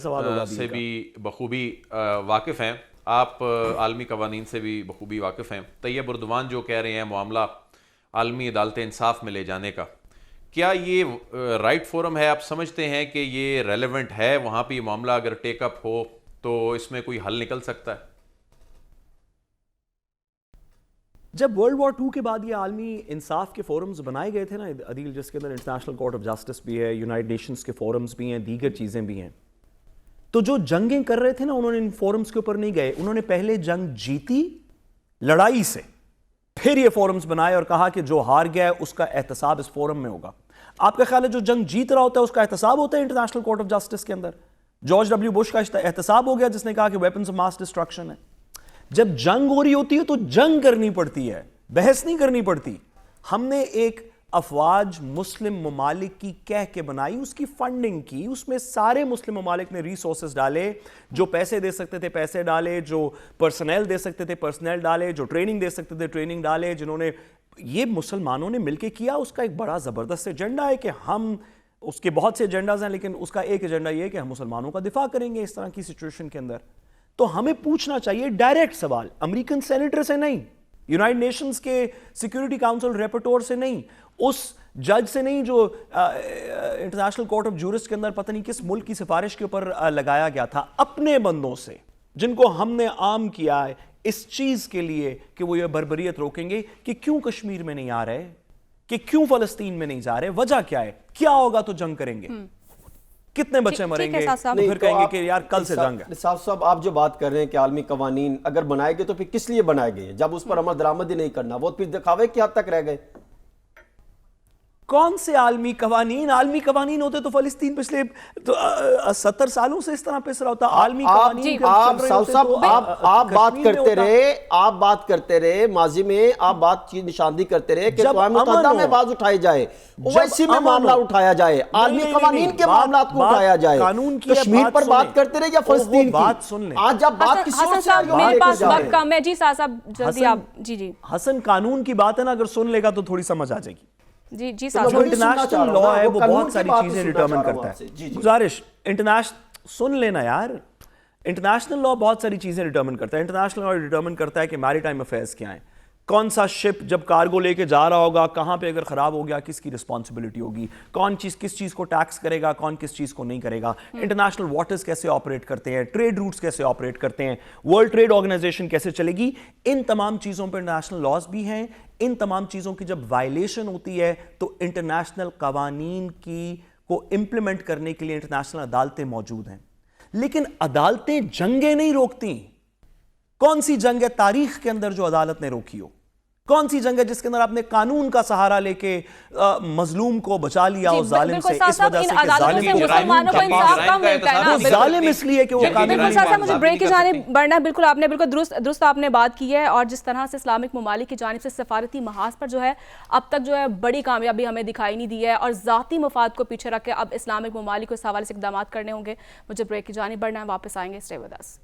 سے بھی بخوبی واقف ہیں, آپ عالمی قوانین سے بھی بخوبی واقف ہیں. طیب اردوان جو کہہ رہے ہیں معاملہ عالمی عدالت انصاف میں لے جانے کا, کیا یہ رائٹ فورم ہے؟ آپ سمجھتے ہیں کہ یہ ریلیونٹ ہے وہاں پہ یہ معاملہ اگر ٹیک اپ ہو تو اس میں کوئی حل نکل سکتا ہے؟ جب ورلڈ وار 2 کے بعد یہ عالمی انصاف کے فورمز بنائے گئے تھے نا عدیل, جس کے اندر انٹرنیشنل کورٹ آف جسٹس بھی ہے, یونائٹڈ نیشنز کے فورمز بھی ہیں, دیگر چیزیں بھی ہیں, تو جو جنگیں کر رہے تھے نا انہوں نے ان فورمز کے اوپر نہیں گئے, انہوں نے پہلے جنگ جیتی لڑائی سے, پھر یہ فورمز بنائے اور کہا کہ جو ہار گیا ہے اس کا احتساب اس فورم میں ہوگا. آپ کا خیال ہے جو جنگ جیت رہا ہوتا ہے اس کا احتساب ہوتا ہے انٹرنیشنل کورٹ آف جسٹس کے اندر؟ جارج ڈبلیو بش کا احتساب ہو گیا جس نے کہا کہ ویپنز آف ماس ڈسٹرکشن ہے. جب جنگ ہو رہی ہوتی ہے تو جنگ کرنی پڑتی ہے, بحث نہیں کرنی پڑتی. ہم نے ایک افواج مسلم ممالک کی کہہ کے بنائی, اس کی فنڈنگ کی, اس میں سارے مسلم ممالک نے ریسورسز ڈالے, جو پیسے دے سکتے تھے پیسے ڈالے, جو پرسنل دے سکتے تھے پرسنل ڈالے, جو ٹریننگ دے سکتے تھے ٹریننگ ڈالے, جنہوں نے یہ مسلمانوں نے مل کے کیا. اس کا ایک بڑا زبردست ایجنڈا ہے کہ ہم, اس کے بہت سے ایجنڈاز ہیں لیکن اس کا ایک ایجنڈا یہ ہے کہ ہم مسلمانوں کا دفاع کریں گے اس طرح کی سچویشن کے اندر. تو ہمیں پوچھنا چاہیے ڈائریکٹ سوال, امریکن سینیٹر سے نہیں, یونائٹڈ نیشنز کے سیکیورٹی کاؤنسل ریپورٹور سے نہیں, اس جج سے نہیں جو انٹرنیشنل کورٹ آف جورسٹ کے اندر پتہ نہیں کس ملک کی سفارش کے اوپر لگایا گیا تھا, اپنے بندوں سے جن کو ہم نے عام کیا ہے اس چیز کے لیے کہ وہ یہ بربریت روکیں گے کہ کیوں کشمیر میں نہیں آ رہے, کہ کیوں فلسطین میں نہیں جا رہے, وجہ کیا ہے, کیا ہوگا تو جنگ کریں گے, کتنے بچے مریں گے, پھر کہیں گے کہ یار کل سے جنگ ہے. صاحب آپ جو بات کر رہے ہیں کہ عالمی قوانین اگر بنائے گئے تو پھر کس لیے بنائے گئے, جب اس پر عمل درآمد ہی نہیں کرنا, وہ پھر دکھاوے کی حد تک رہ گئے. کون سے عالمی قوانین؟ عالمی قوانین ہوتے تو فلسطین پچھلے 70 سالوں سے اس طرح پس رہا ہوتا. عالمی قوانین آپ بات کرتے رہے ماضی میں, آپ بات چیز نشاندہی کرتے رہے کہ اقوام متحدہ میں آواز اٹھائی جائے, اویسی میں معاملہ اٹھایا جائے, عالمی قوانین کے معاملات کو اٹھایا جائے, کشمیر پر بات کرتے رہے یا فلسطین کی. آج جب بات کسی اور سے میرے پاس وقت کم ہے. جی صاحب جلدی آپ. جی حسن, قانون کی بات ہے نا, اگر سن لے گا تو تھوڑی سمجھ آ جائے گی. جی جو انٹرنیشنل لا ہے وہ بہت ساری چیزیں ڈٹرمن کرتا ہے. گزارش, سن لینا یار, انٹرنیشنل لا بہت ساری چیزیں ڈٹرمن کرتا ہے. انٹرنیشنل لا ڈٹرمن کرتا ہے کہ میری ٹائم افیئرس کیا ہیں, کون سا شپ جب کارگو لے کے جا رہا ہوگا کہاں پہ اگر خراب ہو گیا کس کی رسپانسبلٹی ہوگی, کون چیز کس چیز کو ٹیکس کرے گا, کون کس چیز کو نہیں کرے گا, انٹرنیشنل واٹرز کیسے آپریٹ کرتے ہیں, ٹریڈ روٹس کیسے آپریٹ کرتے ہیں, ورلڈ ٹریڈ آرگنائزیشن کیسے چلے گی. ان تمام چیزوں پہ انٹرنیشنل لاز بھی ہیں. ان تمام چیزوں کی جب وائلیشن ہوتی ہے تو انٹرنیشنل قوانین کی کو امپلیمنٹ کرنے کے لیے انٹرنیشنل عدالتیں موجود ہیں. لیکن عدالتیں جنگیں نہیں روکتی. کون سی جنگ ہے تاریخ کے اندر جو عدالت نے روکی ہو؟ کون سی جنگ ہے جس کے اندر آپ نے قانون کا سہارا لے کے مظلوم کو بچا لیا اور ظالم سے, اس وجہ سے کہ ظالم اس لیے کہ وہ قانون نہیں مانتا. مجھے بریک کی جانب بڑھنا ہے. بالکل آپ نے بالکل درست آپ نے بات کی ہے, اور جس طرح سے اسلامک ممالک کی جانب سے سفارتی محاذ پر جو ہے اب تک جو ہے بڑی کامیابی ہمیں دکھائی نہیں دی ہے, اور ذاتی مفاد کو پیچھے رکھ کے اب اسلامک ممالک کو اس حوالے سے اقدامات کرنے ہوں گے. مجھے بریک کی جانب بڑھنا ہے, واپس آئیں گے. Stay with us.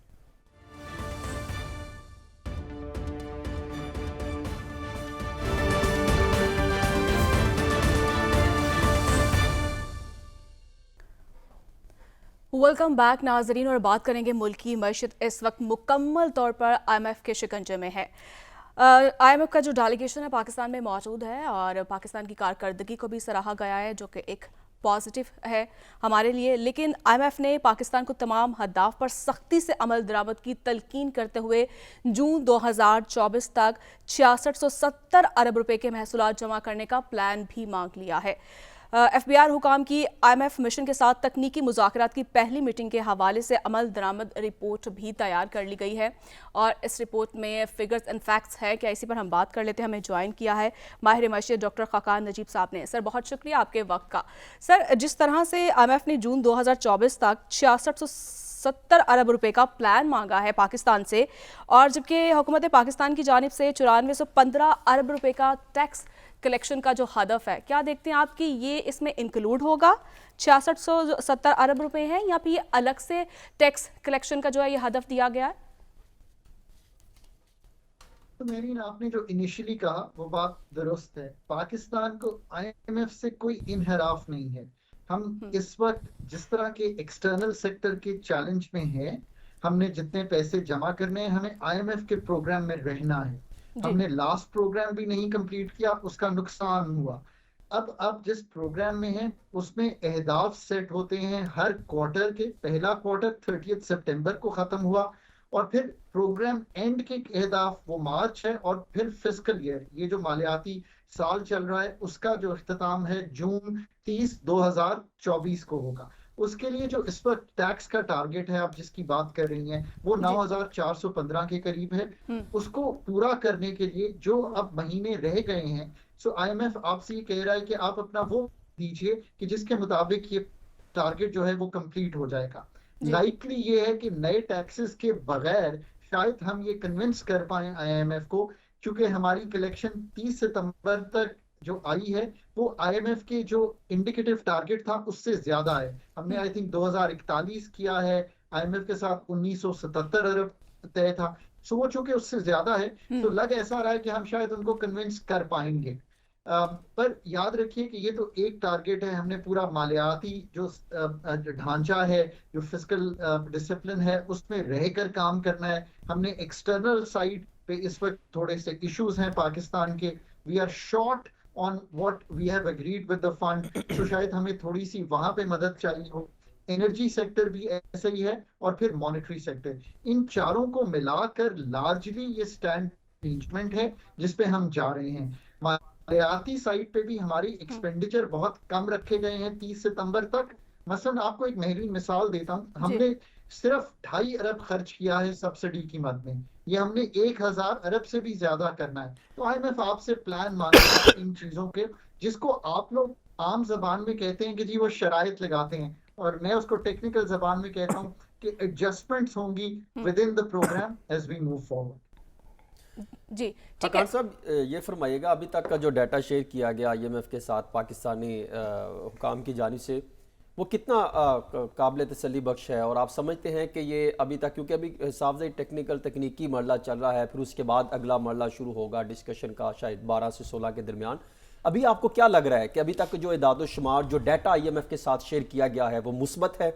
Welcome back ناظرین, اور بات کریں گے ملک کی معیشت اس وقت مکمل طور پر IMF کے شکنجے میں ہے. IMF کا جو ڈیلیگیشن ہے پاکستان میں موجود ہے, اور پاکستان کی کارکردگی کو بھی سراہا گیا ہے جو کہ ایک پازیٹیو ہے ہمارے لیے. لیکن IMF نے پاکستان کو تمام اہداف پر سختی سے عمل درآمد کی تلقین کرتے ہوئے جون 2024 تک 6670 ارب روپے کے محصولات جمع کرنے کا پلان بھی مانگ لیا ہے. FBR حکام کی IMF مشن کے ساتھ تکنیکی مذاکرات کی پہلی میٹنگ کے حوالے سے عمل درآمد رپورٹ بھی تیار کر لی گئی ہے, اور اس رپورٹ میں فگرز اینڈ فیکٹس ہے. کیا اسی پر ہم بات کر لیتے ہیں. ہمیں جوائن کیا ہے ماہر معیشت ڈاکٹر خاقان نجیب صاحب نے. سر بہت شکریہ آپ کے وقت کا. سر جس طرح سے IMF نے جون 2024 تک 70 अरब रुपए का प्लान मांगा है पाकिस्तान से, और जबकि हुकूमत पाकिस्तान की जानिब से 9415 अरब रुपए का टैक्स कलेक्शन का जो हदफ है, क्या देखते हैं आप कि ये इसमें इंक्लूड होगा? 6670 अरब रुपए हैं या फिर ये अलग से टैक्स कलेक्शन का जो है ये हदफ दिया गया है? तो मेरी आपने जो इनिशियली कहा वो बात दुरुस्त है। पाकिस्तान को आईएमएफ से कोई इनहराफ नहीं है। हम इस वक्त जिस तरह के एक्सटर्नल सेक्टर के चैलेंज में हैं, हमने जितने पैसे जमा करने हैं, हमें आईएमएफ के प्रोग्राम में रहना है। हमने लास्ट प्रोग्राम भी नहीं कंप्लीट किया, उसका नुकसान हुआ। अब जिस प्रोग्राम में है उसमें अहदाफ सेट होते हैं हर क्वार्टर के। पहला क्वार्टर 30 सितंबर को खत्म हुआ और फिर प्रोग्राम एंड के अहदाफ वो मार्च है, और फिर फिस्कल ईयर, ये जो मालियाती साल चल रहा है, उसका जो इख्तिताम है जून 30, 2024 को होगा। उसके लिए जो इस वक्त टैक्स का टारगेट है आप जिसकी बात कर रही हैं, वो 9415 के करीब है। उसको पूरा करने के लिए जो अब महीने रह गए हैं, सो आईएमएफ आपसे ये कह रहा है कि आप अपना वो दीजिए कि जिसके मुताबिक ये टारगेट जो है वो कंप्लीट हो जाएगा। लाइकली ये है कि नए टैक्सेस के बगैर शायद हम ये कन्विंस कर पाए आईएमएफ को, क्योंकि हमारी कलेक्शन 30 सितंबर तक जो आई है वो आईएमएफ के जो इंडिकेटिव टारगेट था उससे ज्यादा है। हमने आई थिंक 2041 किया है, आईएमएफ के साथ 1977 अरब तय था। सो वो चूंकि उससे ज्यादा है तो लग ऐसा रहा है कि हम शायद उनको कन्विंस कर पाएंगे। पर याद रखिए कि ये तो एक टारगेट है। हमने पूरा मालियाती जो ढांचा है, जो फिस्कल डिसिप्लिन है, उसमें रहकर काम करना है। हमने एक्सटर्नल साइड पे इस वक्त थोड़े से इश्यूज हैं पाकिस्तान के। We are short on what we have agreed with the fund, तो शायद हमें थोड़ी सी वहां पे मदद चाहिए हो। एनर्जी सेक्टर भी ऐसा ही है, और फिर मॉनेटरी सेक्टर। इन चारों को मिलाकर लार्जली ये स्टैंड अरेंजमेंट है जिस पे हम जा रहे हैं। मालियाती साइड पे भी हमारी एक्सपेंडिचर बहुत कम रखे गए हैं 30 सितंबर तक। मसलन आपको एक महंगी मिसाल देता हूँ, हमने सिर्फ 2.5 अरब खर्च किया है सब्सिडी की मद में। ये हमने 1000 अरब से भी ज्यादा करना है। तो आईएमएफ आपसे प्लान मांगता है इन चीजों के, जिसको आप लोग आम जबान में कहते हैं कि जी वो शराइत लगाते हैं, और मैं उसको टेक्निकल जबान में कहता हूँ कि एडजस्टमेंट्स होंगी within the program as we move forward. जी ठीक है साहब, ये फरमाइएगा, अभी तक का जो डाटा शेयर किया गया आईएमएफ के साथ पाकिस्तानी हुकाम की जानिब से, वो कितना काबिल तसल्ली बख्श है? और आप समझते हैं कि ये अभी तक, क्योंकि अभी हिसाब से टेक्निकल तकनीकी मरला चल रहा है, फिर उसके बाद अगला मरला शुरू होगा डिस्कशन का शायद 12 से 16 के दरमियान, अभी आपको क्या लग रहा है कि अभी तक जो इदाद शुमार जो डाटा आईएमएफ के साथ शेयर किया गया है वो मुस्बत है?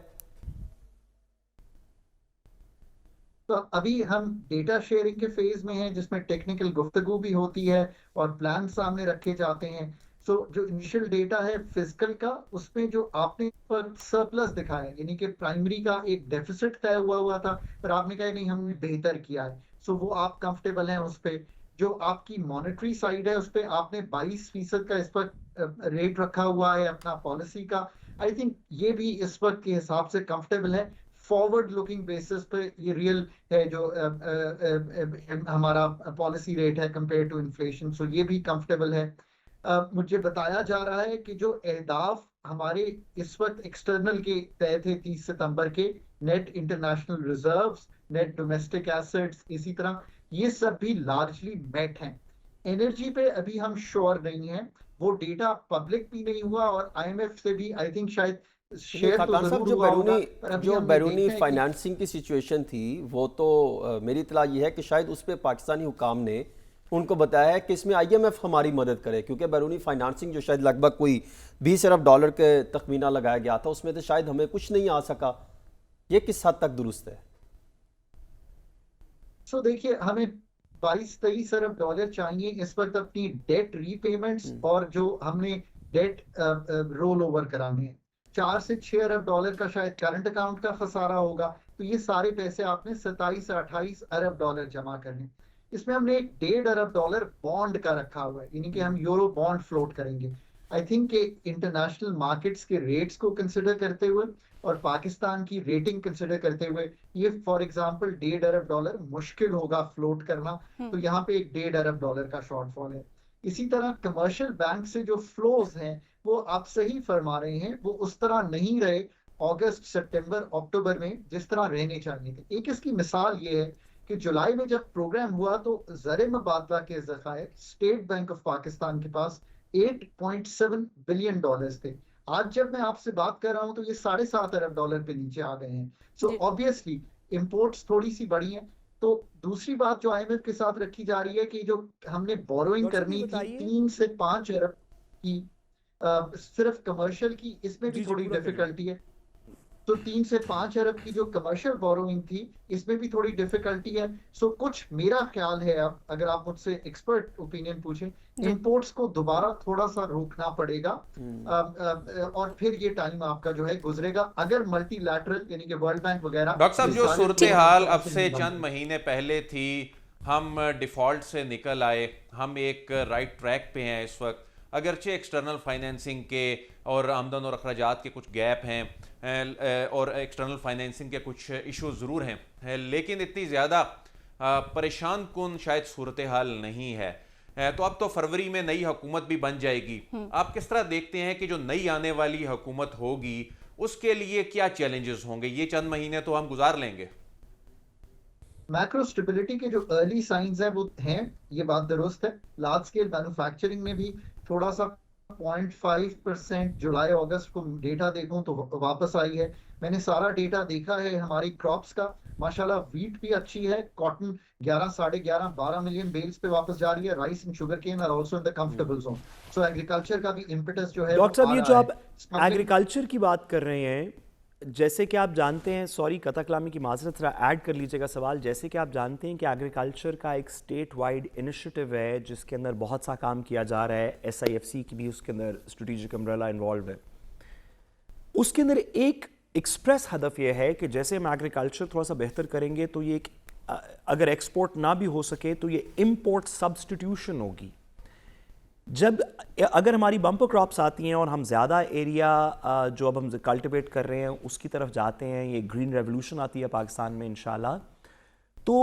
तो अभी हम डेटा शेयरिंग के फेज में हैं जिसमें टेक्निकल गुफ्तगू भी होती है और प्लान सामने रखे जाते हैं। सो जो इनिशियल डेटा है फिजिकल का, उसमें जो आपने पर सरप्लस दिखाया, यानी कि प्राइमरी का एक डेफिसिट तय हुआ था, पर आपने कहा नहीं हमने बेहतर किया है। सो वो आप कंफर्टेबल हैं उस पर। जो आपकी मॉनेटरी साइड है उस पर आपने 22% का इस पर रेट रखा हुआ है अपना पॉलिसी का। आई थिंक ये भी इस वक्त के हिसाब से कंफर्टेबल है। फॉरवर्ड लुकिंग बेसिस पे ये रियल है जो हमारा पॉलिसी रेट है कंपेयर टू इन्फ्लेशन, सो ये भी कंफर्टेबल है। मुझे बताया जा रहा है कि जो अहदाफ हमारे इस वक्त एक्सटर्नल के तय थे 30 सितंबर के, net international reserves, net domestic assets, इसी तरह ये सब भी लार्जली मेट हैं। एनर्जी पे अभी हम श्योर नहीं हैं, वो डेटा पब्लिक भी नहीं हुआ, और आईएमएफ से भी आई थिंक शायद शेयर तो जरूर हुआ होगा, पर अभी हम बैरूनी फाइनेंसिंग की सिचुएशन थी, वो तो मेरी इत्तला ये है कि शायद उस पर पाकिस्तानी हुकाम ने उनको बताया है कि इसमें आईएमएफ हमारी मदद करे, क्योंकि बैरूनी फाइनेंसिंग जो शायद लगभग कोई 20 अरब डॉलर के तखमीना लगाया गया था, उसमें तो शायद हमें कुछ नहीं आ सका। ये किस हद तक दुरुस्त है? सो देखिए, हमें 22-23 अरब डॉलर चाहिए इस वक्त अपनी डेट रीपेमेंट्स और जो हमने डेट रोल ओवर कराने हैं। 4 से 6 अरब डॉलर का शायद करंट अकाउंट का खसारा होगा, तो ये सारे पैसे आपने 27 से 28 अरब डॉलर जमा करने। इसमें हमने एक 1.5 अरब डॉलर बॉन्ड का रखा हुआ है, यानी कि हम यूरो बॉन्ड फ्लोट करेंगे। आई थिंक कि इंटरनेशनल मार्केट्स के रेट्स को कंसिडर करते हुए और पाकिस्तान की रेटिंग कंसिडर करते हुए ये फॉर एग्जांपल 1.5 अरब डॉलर मुश्किल होगा फ्लोट करना, तो यहाँ पे एक 1.5 अरब डॉलर का शॉर्टफॉल है। इसी तरह कमर्शियल बैंक से जो फ्लोज हैं वो आप सही फरमा रहे हैं, वो उस तरह नहीं रहे अगस्त सितंबर अक्टूबर में जिस तरह रहने चाहिए थे। एक इसकी मिसाल ये है कि जुलाई में जब प्रोग्राम हुआ तो ज़र मुबादला के ज़खायर स्टेट बैंक ऑफ पाकिस्तान के पास $8.7 बिलियन थे। आज जब मैं आपसे बात कर रहा हूं तो ये $7.5 अरब पे नीचे आ गए हैं। सो ऑब्वियसली इंपोर्ट्स थोड़ी सी बढ़ी हैं। तो दूसरी बात जो IMF के साथ रखी जा रही है कि जो हमने बोरोइंग करनी थी 3 से 5 अरब की सिर्फ कमर्शियल की, इसमें भी थोड़ी डिफिकल्टी है। तो 3 से 5 अरब की जो कमर्शियल बोरोइंग थी इसमें भी थोड़ी डिफिकल्टी है। सो कुछ मेरा ख्याल है, अब अगर आप मुझसे एक्सपर्ट ओपिनियन पूछें, इंपोर्ट्स को दोबारा थोड़ा सा रोकना पड़ेगा और फिर ये टाइम आपका जो है गुजरेगा अगर मल्टीलैटरल यानी कि वर्ल्ड बैंक वगैरह। डॉक्टर साहब, जो सूरत हाल अब से चंद महीने पहले थी, हम डिफॉल्ट से निकल आए, हम एक राइट ट्रैक पे हैं इस वक्त, अगरचे एक्सटर्नल फाइनेंसिंग के और आमदन और अखराजात के कुछ गैप हैं और एक्सटर्नल फाइनेंसिंग के कुछ इशू ज़रूर हैं, लेकिन इतनी ज़्यादा परेशान कुन शायद सूरत हाल नहीं है। तो अब तो फरवरी में नई हुकूमत भी बन जाएगी। आप किस तरह देखते हैं कि जो नई आने वाली हुकूमत होगी उसके लिए क्या चैलेंजेस होंगे? ये चंद महीने तो हम गुजार लेंगे। मैक्रो स्टेबिलिटी के जो अर्ली साइंस हैं वो हैं, ये बात दुरुस्त है। लार्ज स्केल मैन्युफैक्चरिंग में भी थोड़ा सा 0.5% जुलाई अगस्त को डेटा देखूं तो वापस आई है। मैंने सारा डेटा देखा है हमारी क्रॉप्स का, माशाल्लाह वीट भी अच्छी है, कॉटन 11, 11.5, 12 मिलियन बेल्स पे वापस जा रही है। Rice and sugar cane are also in the comfortable zone. So agriculture का भी इम्पेटस जो है डॉक्टर साहब, ये जो आप एग्रीकल्चर की बात कर रहे हैं, जैसे कि आप जानते हैं, सॉरी कथा कलामी की माजरत थोड़ा ऐड कर लीजिएगा सवाल, जैसे कि आप जानते हैं कि एग्रीकल्चर का एक स्टेट वाइड इनिशिएटिव है जिसके अंदर बहुत सा काम किया जा रहा है, SIFC की भी उसके अंदर स्ट्रेटेजिक अम्ब्रेला इन्वॉल्व है। उसके अंदर एक एक्सप्रेस हदफ यह है कि जैसे हम एग्रीकल्चर थोड़ा सा बेहतर करेंगे तो ये एक, अगर एक्सपोर्ट ना भी हो सके तो ये इम्पोर्ट सब्स्टिट्यूशन होगी। जब अगर हमारी बम्पर क्रॉप्स आती हैं और हम ज़्यादा एरिया जो अब हम कल्टिवेट कर रहे हैं उसकी तरफ जाते हैं, ये ग्रीन रेवोल्यूशन आती है पाकिस्तान में इंशाल्लाह, तो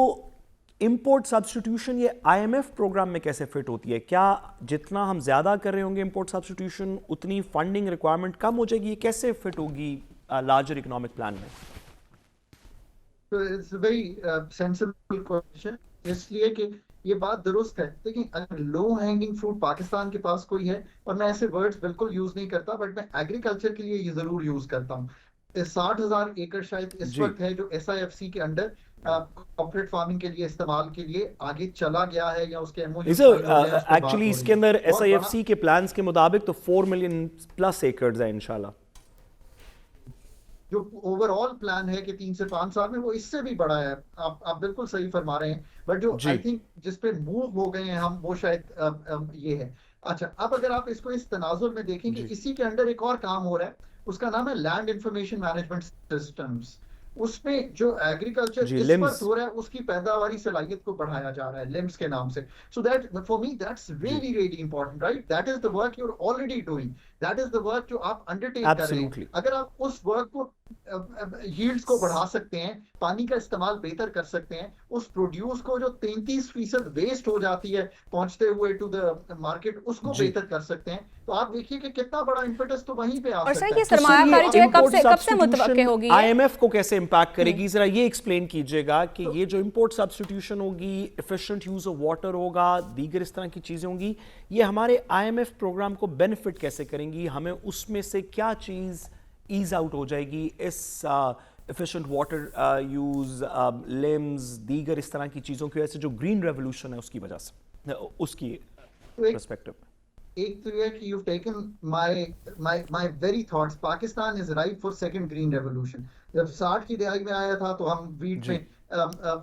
इंपोर्ट सब्स्टिट्यूशन ये IMF प्रोग्राम में कैसे फिट होती है? क्या जितना हम ज़्यादा कर रहे होंगे इंपोर्ट सब्स्टिट्यूशन उतनी फंडिंग रिक्वायरमेंट कम हो जाएगी? ये कैसे फिट होगी लार्जर इकोनॉमिक प्लान में? तो इट्स वेरी सेंसिबल क्वेश्चन, इसलिए कि ये बात दुरुस्त है। देखिए, अगर लो हैंगिंग फ्रूट पाकिस्तान के पास कोई है, और मैं ऐसे वर्ड्स बिल्कुल यूज नहीं करता, बट मैं एग्रीकल्चर के लिए ये जरूर यूज करता हूँ। 60,000 एकड़ शायद इस वक्त है जो SIFC के अंडर कॉर्पोरेट फार्मिंग के लिए इस्तेमाल के लिए आगे चला गया है या उसके एक्चुअली इसके अंदर SIFC के प्लान्स के मुताबिक तो 4 मिलियन प्लस एकड़ है इंशाल्लाह। जो ओवरऑल प्लान है कि 3 से 5 साल में, वो इससे भी बड़ा है। आप बिल्कुल सही फरमा रहे हैं, बट जो आई थिंक जिस पे मूव हो गए हैं हम, वो शायद ये है। अच्छा, अब अगर आप इसको इस तनाजुर में देखें कि इसी के अंडर एक और काम हो रहा है, उसका नाम है लैंड इंफॉर्मेशन मैनेजमेंट सिस्टम्स। उसमें जो एग्रीकल्चर एक्सपर्ट हो रहा है उसकी पैदावारी सलाहियत को बढ़ाया जा रहा है लिम्स के नाम से। So that for me that's really really important, right? That is the work you are already doing, that is the work जो आप अंडरटेक कर रहे हैं। अगर आप उस वर्क को यील्ड्स को बढ़ा सकते हैं, पानी का इस्तेमाल बेहतर कर सकते हैं, उस प्रोड्यूस को जो 33% वेस्ट हो जाती है पहुंचते हुए टू द मार्केट, उसको बेहतर कर सकते हैं, तो आप देखिए कि कितना बड़ा इंपेटस तो वहीं पे आ सकता है। और ये सरमायाकारी जो है कब से मुतवक्के होगी? IMF को कैसे इंपैक्ट करेगी, जरा ये एक्सप्लेन कीजिएगा कि ये जो इंपोर्ट सब्स्टिट्यूशन होगी, एफिशिएंट यूज ऑफ वाटर होगा, दीगर इस तरह की चीजें होंगी, ये हमारे IMF प्रोग्राम को बेनिफिट कैसे करेंगी? हमें उसमें से क्या चीज ईज आउट हो जाएगी इस एफिशिएंट वाटर यूज, लिम्स, दीगर इस तरह की चीजों की वजह से, जो ग्रीन रेवोल्यूशन है उसकी वजह से, उसकी पर्सपेक्टिव? एक तो ये कि you've taken my very thoughts. Pakistan is ripe for second green revolution. जब 60 की दहाई में आया था तो हम वीट में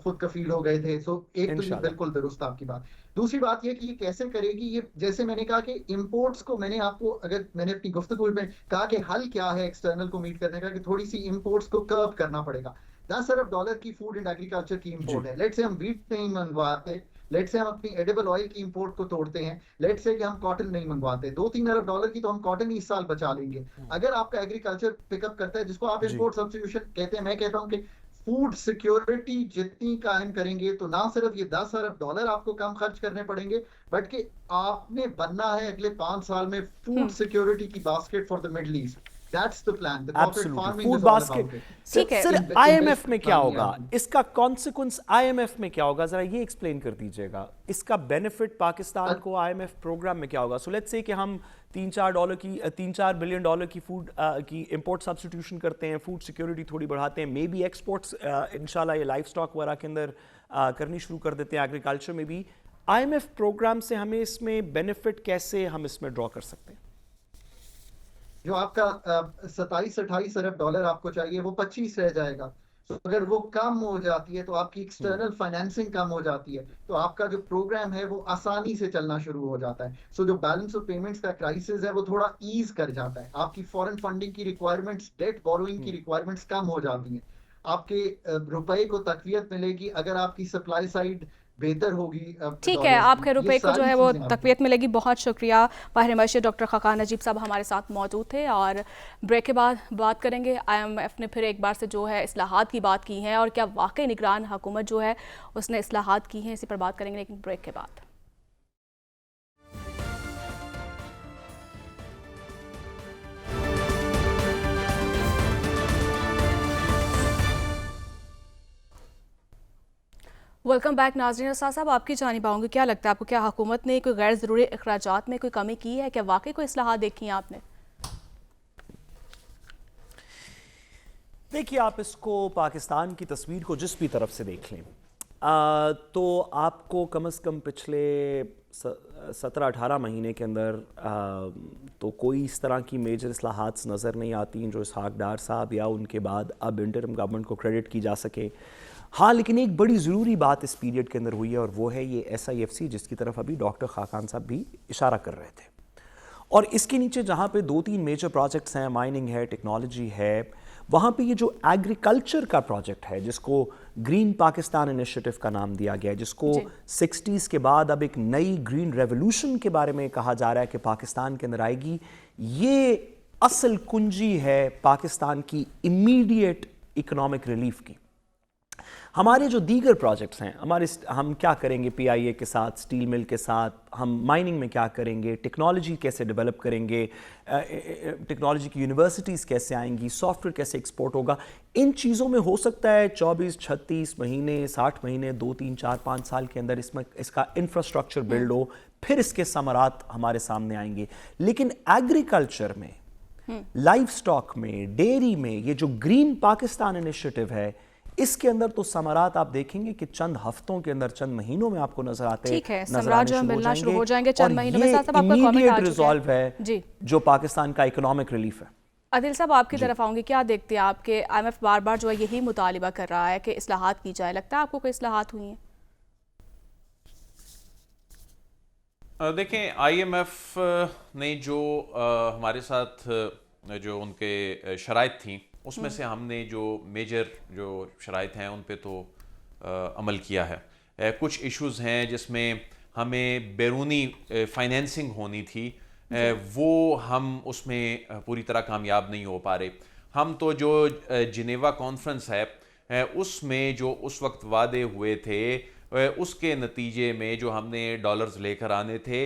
खुद कफील हो गए थे। सो एक तो ये बिल्कुल दुरुस्त आपकी बात। दूसरी बात ये कि ये कैसे करेगी, ये जैसे मैंने कहा कि इंपोर्ट्स को, मैंने आपको, अगर मैंने अपनी गुफ्तगू में कहा कि हल क्या है एक्सटर्नल को मीट करने का, कि थोड़ी सी इंपोर्ट्स को कर्व करना पड़ेगा। $10 अरब की फूड एंड एग्रीकल्चर की इंपोर्ट है। लेट्स से हम वीट नहीं मंगवाते, लेट्स से हम अपनी एडिबल ऑयल की इंपोर्ट को तोड़ते हैं, लेट्स से कि हम कॉटन नहीं मंगवाते, $2-3 अरब की तो हम कॉटन ही इस साल बचा लेंगे। अगर आपका एग्रीकल्चर पिकअप करता है, जिसको आप इंपोर्ट सब्स्टिट्यूशन कहते हैं, मैं कहता हूं कि फूड सिक्योरिटी जितनी कायम करेंगे तो ना सिर्फ ये $10 अरब आपको कम खर्च करने पड़ेंगे, बट कि आपने बनना है अगले 5 साल में फूड सिक्योरिटी की basket for the middle east. That's the plan. The corporate Absolutely. farming Food is all basket. about it. ठीक है। सर Invest IMF में क्या planning होगा, आपने। इसका कॉन्सिक्वेंस IMF में क्या होगा, जरा ये एक्सप्लेन कर दीजिएगा, इसका बेनिफिट पाकिस्तान को IMF प्रोग्राम में क्या होगा। सो लेट्स से कि हम $3-4 बिलियन की फूड की इंपोर्ट सब्स्टिट्यूशन करते हैं, फूड सिक्योरिटी थोड़ी बढ़ाते हैं, मे बी एक्सपोर्ट्स इंशाल्लाह ये लाइफ स्टॉक वगैरह के अंदर करनी शुरू कर देते हैं, एग्रीकल्चर में भी। IMF प्रोग्राम से हमें इसमें बेनिफिट कैसे हम इसमें ड्रॉ कर सकते हैं? जो आपका 27-28 अरब डॉलर आपको चाहिए वो 25 रह जाएगा। तो अगर वो कम हो जाती है तो आपकी एक्सटर्नल फाइनेंसिंग कम हो जाती है, तो आपका जो प्रोग्राम है वो आसानी से चलना शुरू हो जाता है। सो जो बैलेंस ऑफ पेमेंट्स का क्राइसिस है वो थोड़ा ईज कर जाता है। आपकी फॉरेन फंडिंग की रिक्वायरमेंट्स, डेट बोरोइंग की रिक्वायरमेंट्स कम हो जाती हैं। आपके रुपए को तकवीयत मिलेगी अगर आपकी सप्लाई साइड बेहतर होगी। ठीक है, आपके रुपए को जो है वो तकवीत मिलेगी। बहुत शुक्रिया बाहर मशीद डॉक्टर खकान नजीब साहब हमारे साथ मौजूद थे। और ब्रेक के बाद बात करेंगे IMF ने फिर एक बार से जो है इस्लाहात की बात की है और क्या वाकई निगरान हुकूमत जो है उसने इस्लाहात की हैं, इसी पर बात करेंगे लेकिन ब्रेक के बाद। वेलकम बैक नाज़रीन। असाद साहब, आपकी जानिब आऊँगी, क्या लगता है आपको, क्या हुकूमत ने कोई गैर ज़रूरी अखराजात में कोई कमी की है? क्या वाकई कोई इस्लाहात देखी हैं आपने? देखिए, आप इसको पाकिस्तान की तस्वीर को जिस भी तरफ से देख लें तो आपको कम से कम पिछले 17-18 महीने के अंदर तो कोई इस तरह की मेजर इस्लाहात नज़र नहीं आती जो इसहाक डार साहब या उनके बाद अब इंटरिम गवर्नमेंट को क्रेडिट की जा सके। हाँ, लेकिन एक बड़ी ज़रूरी बात इस पीरियड के अंदर हुई है और वो है ये SIFC, जिसकी तरफ अभी डॉक्टर खाकान साहब भी इशारा कर रहे थे। और इसके नीचे जहाँ पे 2-3 मेजर प्रोजेक्ट्स हैं, माइनिंग है, टेक्नोलॉजी है, वहाँ पे ये जो एग्रीकल्चर का प्रोजेक्ट है जिसको ग्रीन पाकिस्तान इनिशिएटिव का नाम दिया गया है, जिसको 60s के बाद अब एक नई ग्रीन रेवोल्यूशन के बारे में कहा जा रहा है कि पाकिस्तान के अंदर आएगी, ये असल कुंजी है पाकिस्तान की इमीडिएट इकोनॉमिक रिलीफ की। हमारे जो दीगर प्रोजेक्ट्स हैं, हम क्या करेंगे PIA के साथ, स्टील मिल के साथ, हम माइनिंग में क्या करेंगे, टेक्नोलॉजी कैसे डेवलप करेंगे, टेक्नोलॉजी की यूनिवर्सिटीज़ कैसे आएंगी, सॉफ्टवेयर कैसे एक्सपोर्ट होगा, इन चीज़ों में हो सकता है 24-36 महीने, 60 महीने, 2-3-4-5 साल के अंदर इसमें इसका इंफ्रास्ट्रक्चर बिल्ड हो, फिर इसके समरात हमारे सामने आएंगे। लेकिन एग्रीकल्चर में, लाइफ स्टॉक में, डेयरी में, ये जो ग्रीन पाकिस्तान इनिशिएटिव है, इसके अंदर तो समरात आप देखेंगे कि चंद हफ्तों के अंदर, चंद महीनों में आपको नजर आते हैं। ठीक है, समरात जो मिलना शुरू हो जाएंगे चंद महीनों में। साथ साथ आपका कमेंट आ रिजॉल्व है जी, जो पाकिस्तान का इकोनॉमिक रिलीफ है। आदिल साहब, आपकी तरफ आऊंगी, क्या देखते हैं आपके IMF बार बार जो है यही मुतालिबा कर रहा है कि इस्लाहात की जाए, लगता है आपको कोई इस्लाहात हुई हैं? देखें, IMF ने जो हमारे साथ जो उनके शराइत थी उसमें से हमने जो मेजर जो शराइत हैं उन पे तो अमल किया है। कुछ इश्यूज़ हैं जिसमें हमें बैरूनी फाइनेंसिंग होनी थी, वो हम उसमें पूरी तरह कामयाब नहीं हो पा रहे। हम तो जो जिनेवा कॉन्फ्रेंस है उसमें जो उस वक्त वादे हुए थे उसके नतीजे में जो हमने डॉलर्स लेकर आने थे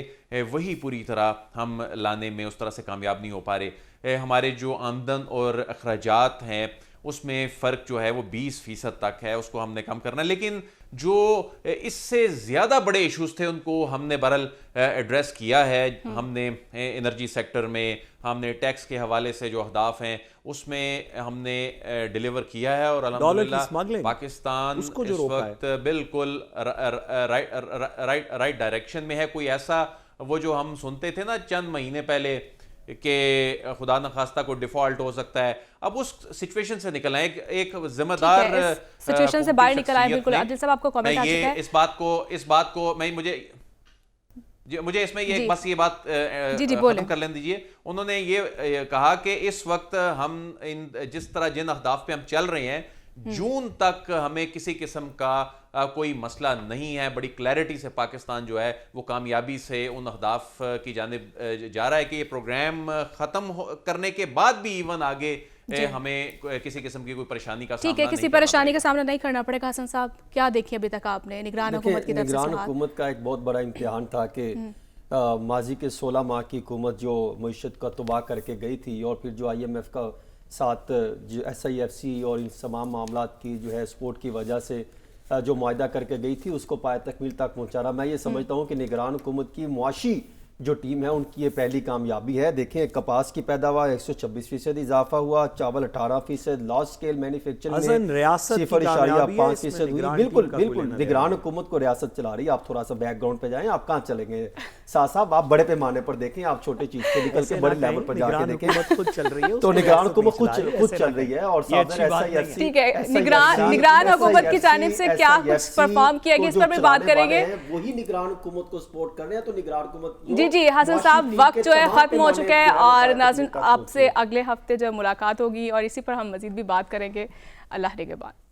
वही पूरी तरह हम लाने में उस तरह से कामयाब नहीं हो पा रहे। हमारे जो आमदन और अखराजात हैं उसमें फ़र्क जो है वो 20% तक है, उसको हमने कम करना है। लेकिन जो इससे ज़्यादा बड़े इश्यूज़ थे उनको हमने बहरहाल एड्रेस किया है। हमने एनर्जी सेक्टर में, हमने टैक्स के हवाले से जो अहदाफ हैं उसमें हमने डिलीवर किया है और अल्हम्दुलिल्लाह पाकिस्तान इस वक्त बिल्कुल राइट डायरेक्शन में है। कोई ऐसा वो जो हम सुनते थे ना चंद महीने पहले कि खुदा न खास्ता को डिफॉल्ट हो सकता है, अब उस सिचुएशन से निकल आए, एक जिम्मेदार सिचुएशन से बाहर निकल आए। बिल्कुल आदिल साहब, आपको कमेंट आ चुका है। इस बात को मैं मुझे इसमें ये बस ये बात खत्म कर लेने दीजिए। उन्होंने ये कहा कि इस वक्त हम जिस तरह जिन अहदाफ पे हम चल रहे हैं, जून तक हमें किसी किस्म का कोई मसला नहीं है। बड़ी क्लैरिटी से पाकिस्तान जो है वो कामयाबी से उन अहदाफ की जानिब जा रहा है कि ये प्रोग्राम ख़त्म करने के बाद भी इवन आगे हमें किसी किस्म की कोई परेशानी का ठीक है, किसी परेशानी का सामना नहीं करना पड़ेगा। हसन साहब, क्या देखिए अभी तक आपने निगरान हुकूमत की तरफ से? निगरान हुकूमत का एक बहुत बड़ा इम्तिहान था कि ماضی کے 16 ماہ کی حکومت جو معیشت کا تباہ کر کے گئی تھی، اور پھر جو IMF کا ساتھ جو SIFC اور ان تمام معاملات کی جو ہے سپورٹ کی وجہ سے جو معاہدہ کر کے گئی تھی اس کو پائے تکمیل تک پہنچا رہا. میں یہ سمجھتا ہوں کہ نگران حکومت کی معاشی جو ٹیم ہے ان کی یہ پہلی کامیابی ہے. دیکھیں کپاس کی پیداوار 126% اضافہ ہوا، چاول 18%، لارج اسکیل مینوفیکچرنگ میں ریاست کی 0.5% ہوئی. بالکل کا بالکل نگران حکومت کو ریاست چلا رہی ہے. آپ تھوڑا سا بیک گراؤنڈ پہ جائیں، آپ کہاں چلیں گے صاحب؟ آپ بڑے پیمانے پر دیکھیں، آپ چھوٹے چیز سے نکل کے بڑے لیول پر جا کے دیکھیں. خود چل رہی ہے تو نگران حکومت خود چل رہی ہے. اور ٹھیک ہے، نگران حکومت کی جانب سے کیا کچھ پرفارم کیا گیا اس پر بھی بات کریں گے. وہی نگران حکومت کو سپورٹ کر رہے ہیں. تو نگران حکومت جی حسن صاحب، وقت جو ہے ختم ہو چکا ہے، اور ناظرین آپ سے اگلے ہفتے جو ملاقات ہوگی اور اسی پر ہم مزید بھی بات کریں گے. اللہ نگہبان.